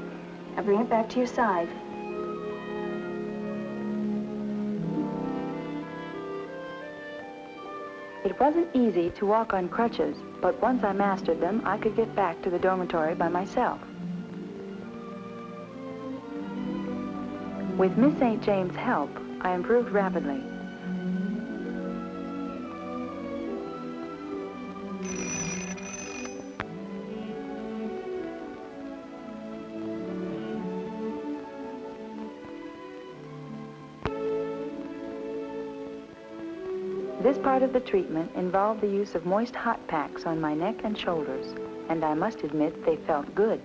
Now bring it back to your side. It wasn't easy to walk on crutches, but once I mastered them, I could get back to the dormitory by myself. With Miss St. James' help, I improved rapidly. This part of the treatment involved the use of moist hot packs on my neck and shoulders, and I must admit they felt good.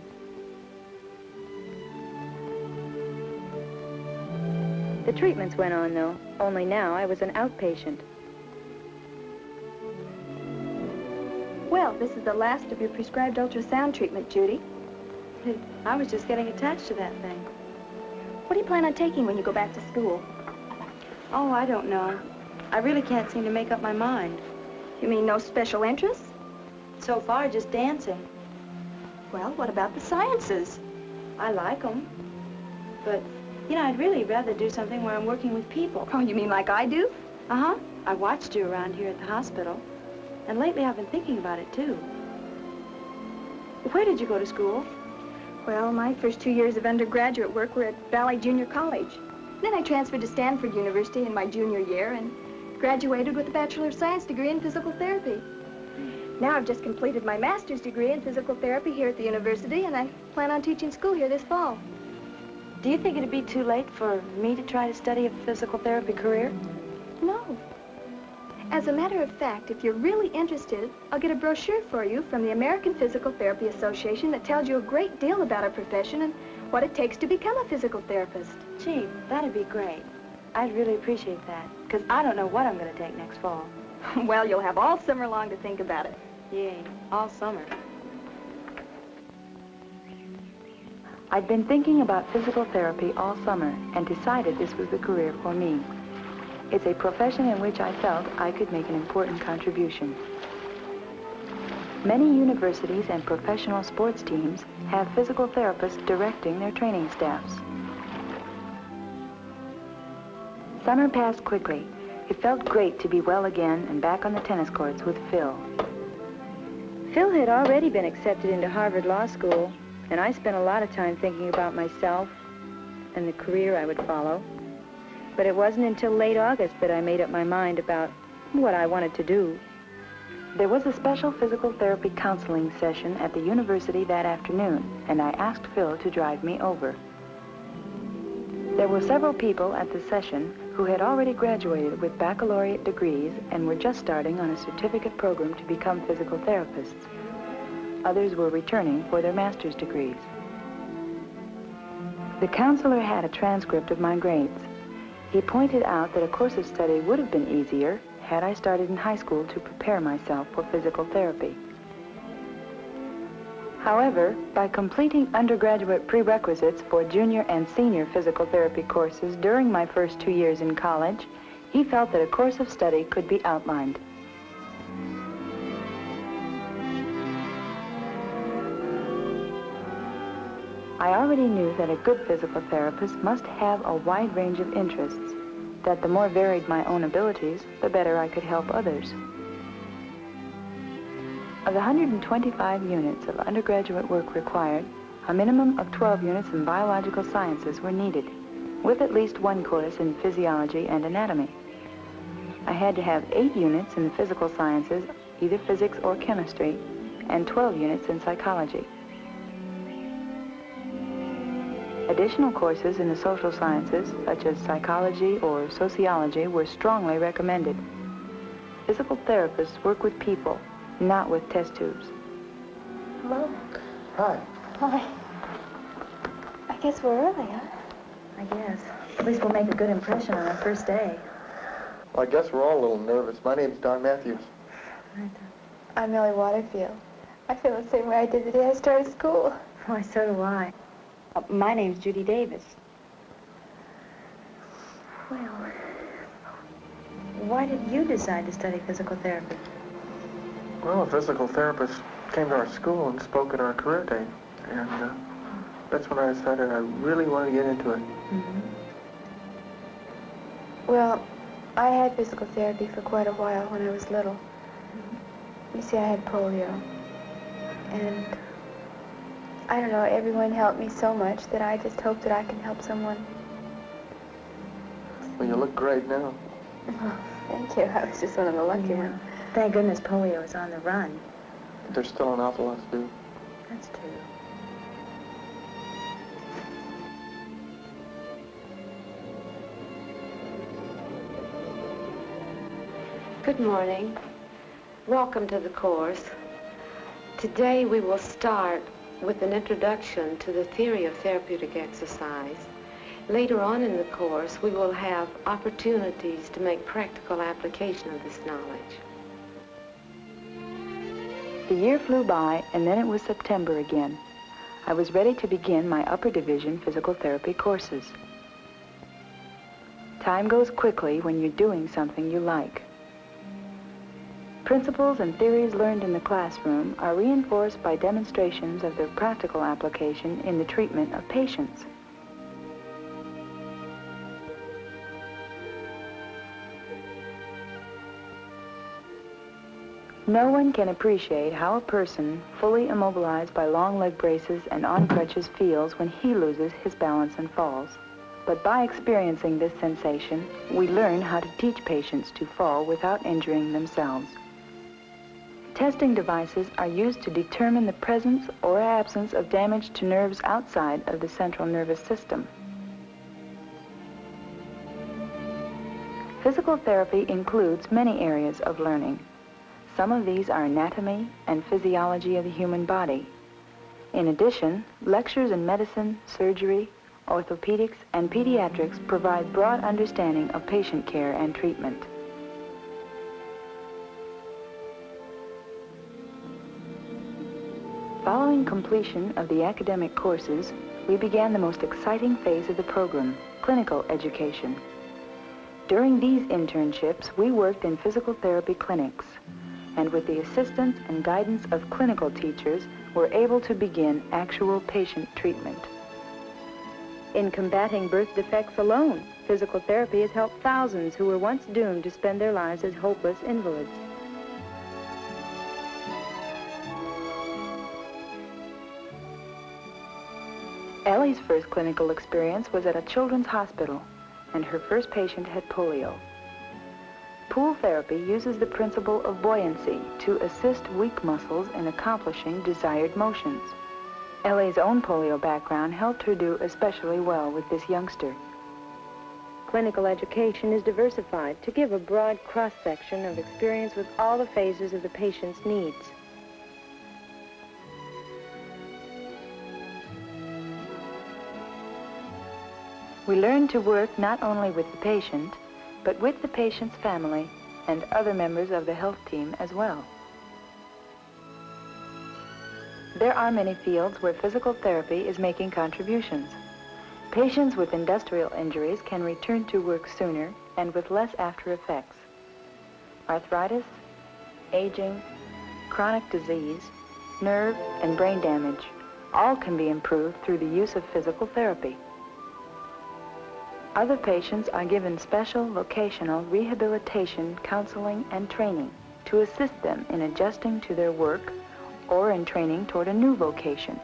The treatments went on, though, only now I was an outpatient. Well, this is the last of your prescribed ultrasound treatment, Judy. I was just getting attached to that thing. What do you plan on taking when you go back to school? Oh, I don't know. I really can't seem to make up my mind. You mean no special interests? So far, just dancing. Well, what about the sciences? I like them. But, you know, I'd really rather do something where I'm working with people. Oh, you mean like I do? Uh-huh. I watched you around here at the hospital. And lately I've been thinking about it, too. Where did you go to school? Well, my first 2 years of undergraduate work were at Valley Junior College. Then I transferred to Stanford University in my junior year and graduated with a Bachelor of Science degree in physical therapy. Now I've just completed my master's degree in physical therapy here at the university, and I plan on teaching school here this fall. Do you think it'd be too late for me to try to study a physical therapy career? No. As a matter of fact, if you're really interested, I'll get a brochure for you from the American Physical Therapy Association that tells you a great deal about our profession and what it takes to become a physical therapist. Gee, that'd be great. I'd really appreciate that, because I don't know what I'm going to take next fall. Well, you'll have all summer long to think about it. Yay, all summer. I'd been thinking about physical therapy all summer and decided this was the career for me. It's a profession in which I felt I could make an important contribution. Many universities and professional sports teams have physical therapists directing their training staffs. Summer passed quickly. It felt great to be well again and back on the tennis courts with Phil. Phil had already been accepted into Harvard Law School, and I spent a lot of time thinking about myself and the career I would follow. But it wasn't until late August that I made up my mind about what I wanted to do. There was a special physical therapy counseling session at the university that afternoon, and I asked Phil to drive me over. There were several people at the session who had already graduated with baccalaureate degrees and were just starting on a certificate program to become physical therapists. Others were returning for their master's degrees. The counselor had a transcript of my grades. He pointed out that a course of study would have been easier had I started in high school to prepare myself for physical therapy. However, by completing undergraduate prerequisites for junior and senior physical therapy courses during my first 2 years in college, he felt that a course of study could be outlined. I already knew that a good physical therapist must have a wide range of interests, that the more varied my own abilities, the better I could help others. Of the 125 units of undergraduate work required, a minimum of 12 units in biological sciences were needed, with at least one course in physiology and anatomy. I had to have 8 units in the physical sciences, either physics or chemistry, and 12 units in psychology. Additional courses in the social sciences, such as psychology or sociology, were strongly recommended. Physical therapists work with people, not with test tubes. Hello. Hi. Hi. I guess we're early, huh? I guess. At least we'll make a good impression on our first day. Well, I guess we're all a little nervous. My name's Don Matthews. I'm Ellie Waterfield. I feel the same way I did the day I started school. Why, so do I. My name's Judy Davis. Well, why did you decide to study physical therapy? Well, a physical therapist came to our school and spoke at our career day, and that's when I decided I really wanted to get into it. Mm-hmm. Well, I had physical therapy for quite a while when I was little. You see, I had polio. And I don't know, everyone helped me so much that I just hope that I can help someone. Well, you look great now. Oh, thank you. I was just one of the lucky ones. Thank goodness polio is on the run. There's still an awful lot to do. That's true. Good morning. Welcome to the course. Today we will start with an introduction to the theory of therapeutic exercise. Later on in the course, we will have opportunities to make practical application of this knowledge. The year flew by, and then it was September again. I was ready to begin my upper division physical therapy courses. Time goes quickly when you're doing something you like. Principles and theories learned in the classroom are reinforced by demonstrations of their practical application in the treatment of patients. No one can appreciate how a person fully immobilized by long leg braces and on crutches feels when he loses his balance and falls. But by experiencing this sensation, we learn how to teach patients to fall without injuring themselves. Testing devices are used to determine the presence or absence of damage to nerves outside of the central nervous system. Physical therapy includes many areas of learning. Some of these are anatomy and physiology of the human body. In addition, lectures in medicine, surgery, orthopedics, and pediatrics provide broad understanding of patient care and treatment. Following completion of the academic courses, we began the most exciting phase of the program, clinical education. During these internships, we worked in physical therapy clinics, and with the assistance and guidance of clinical teachers, were able to begin actual patient treatment. In combating birth defects alone, physical therapy has helped thousands who were once doomed to spend their lives as hopeless invalids. Ellie's first clinical experience was at a children's hospital, and her first patient had polio. Pool therapy uses the principle of buoyancy to assist weak muscles in accomplishing desired motions. Ellie's own polio background helped her do especially well with this youngster. Clinical education is diversified to give a broad cross-section of experience with all the phases of the patient's needs. We learn to work not only with the patient, but with the patient's family and other members of the health team as well. There are many fields where physical therapy is making contributions. Patients with industrial injuries can return to work sooner and with less after effects. Arthritis, aging, chronic disease, nerve and brain damage, all can be improved through the use of physical therapy. Other patients are given special vocational rehabilitation, counseling, and training to assist them in adjusting to their work or in training toward a new vocation.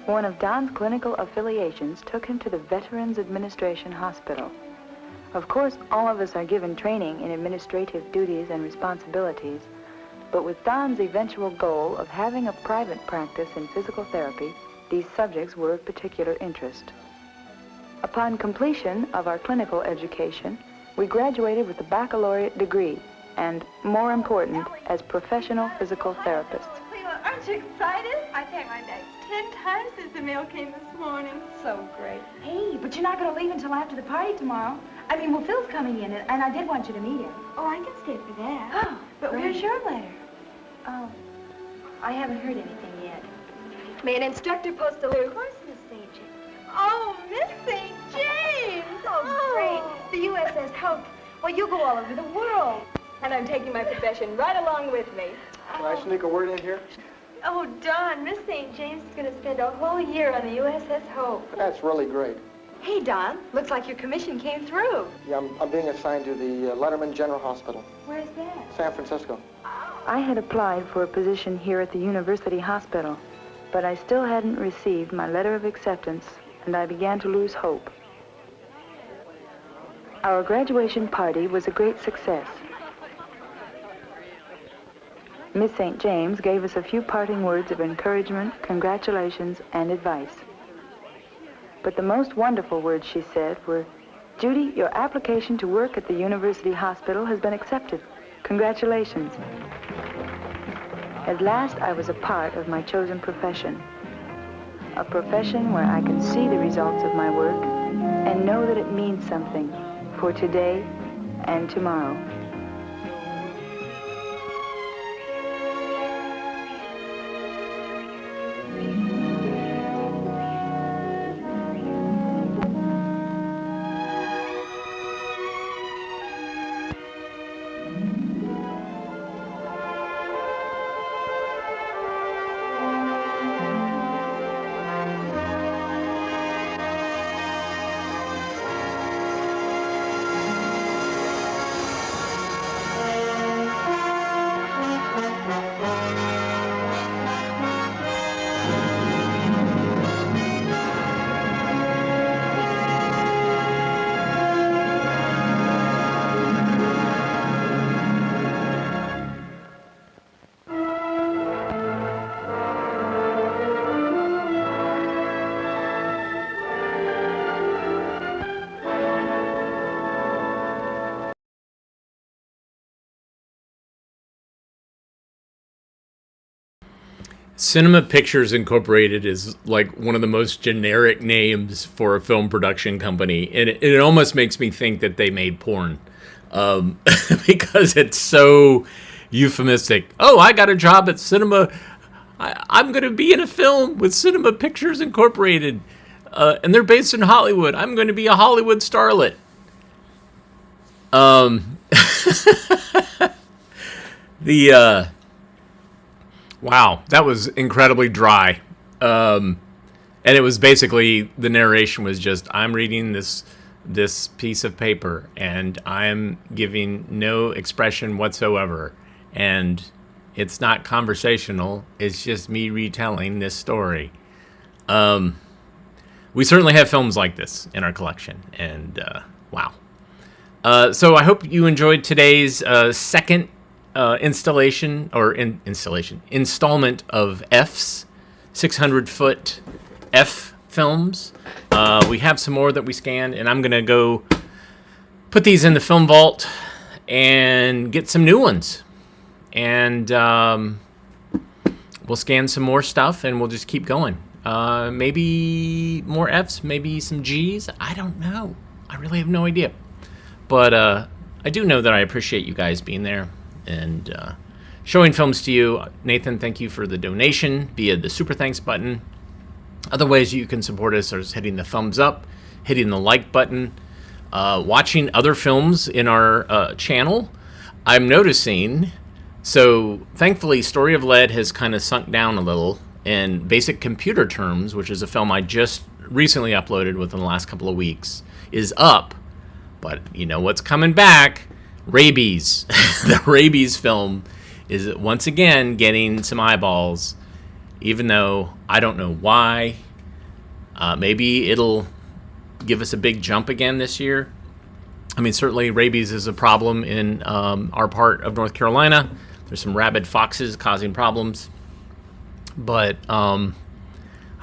One of Don's clinical affiliations took him to the Veterans Administration Hospital. Of course, all of us are given training in administrative duties and responsibilities, but with Don's eventual goal of having a private practice in physical therapy, these subjects were of particular interest. Upon completion of our clinical education, we graduated with a baccalaureate degree and, more important, as professional physical therapists. Aren't you excited? I packed my bags 10 times since the mail came this morning. So great. Hey, but you're not going to leave until after the party tomorrow. I mean, well, Phil's coming in, and I did want you to meet him. Oh, I can stay for that. Oh, But great. where's your letter? Oh, I haven't heard anything yet. May an instructor post a letter? Of course, Miss St. James. Oh, Miss St. James! Oh, great. The USS Hope. Well, you go all over the world. And I'm taking my profession right along with me. Can I sneak a word in here? Oh, Don, Miss St. James is going to spend a whole year on the USS Hope. That's really great. Hey, Don, looks like your commission came through. Yeah, I'm being assigned to the Letterman General Hospital, Where's that? San Francisco. I had applied for a position here at the University Hospital, but I still hadn't received my letter of acceptance, and I began to lose hope. Our graduation party was a great success. Miss St. James gave us a few parting words of encouragement, congratulations, and advice. But the most wonderful words she said were, "Judy, your application to work at the University Hospital has been accepted. Congratulations." At last, I was a part of my chosen profession. A profession where I can see the results of my work and know that it means something for today and tomorrow. Cinema Pictures Incorporated is like one of the most generic names for a film production company, and it almost makes me think that they made porn, because it's so euphemistic. Oh, I got a job at Cinema. I'm going to be in a film with Cinema Pictures Incorporated, and they're based in Hollywood. I'm going to be a Hollywood starlet. Wow, that was incredibly dry. And it was basically, the narration was just, I'm reading this piece of paper and I'm giving no expression whatsoever. And it's not conversational. It's just me retelling this story. We certainly have films like this in our collection, and wow. So I hope you enjoyed today's second installment of F's 600-foot F films. We have some more that we scanned, and I'm gonna go put these in the film vault and get some new ones. And we'll scan some more stuff, and we'll just keep going. Maybe more F's, maybe some G's. I don't know. I really have no idea. But I do know that I appreciate you guys being there and showing films to you. Nathan, thank you for the donation via the Super Thanks button. Other ways you can support us are hitting the thumbs up, hitting the like button, watching other films in our channel. I'm noticing, so thankfully Story of Lead has kind of sunk down a little, and Basic Computer Terms, which is a film I just recently uploaded within the last couple of weeks, is up. But you know what's coming back? Rabies. The Rabies film is once again getting some eyeballs, even though I don't know why. Maybe it'll give us a big jump again this year. I mean, certainly rabies is a problem in our part of North Carolina. There's some rabid foxes causing problems. But I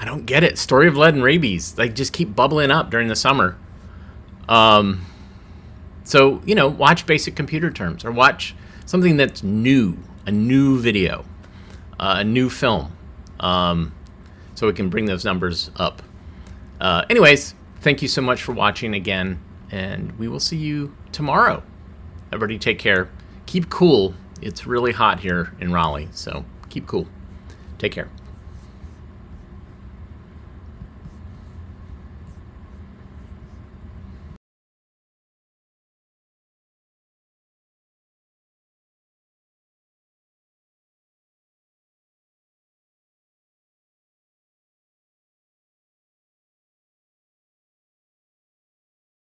don't get it. Story of Lead and rabies, they just keep bubbling up during the summer. So, you know, watch Basic Computer Terms, or watch something that's new, a new video, a new film, so we can bring those numbers up. Anyways, thank you so much for watching again, and we will see you tomorrow. Everybody take care. Keep cool. It's really hot here in Raleigh, so keep cool. Take care.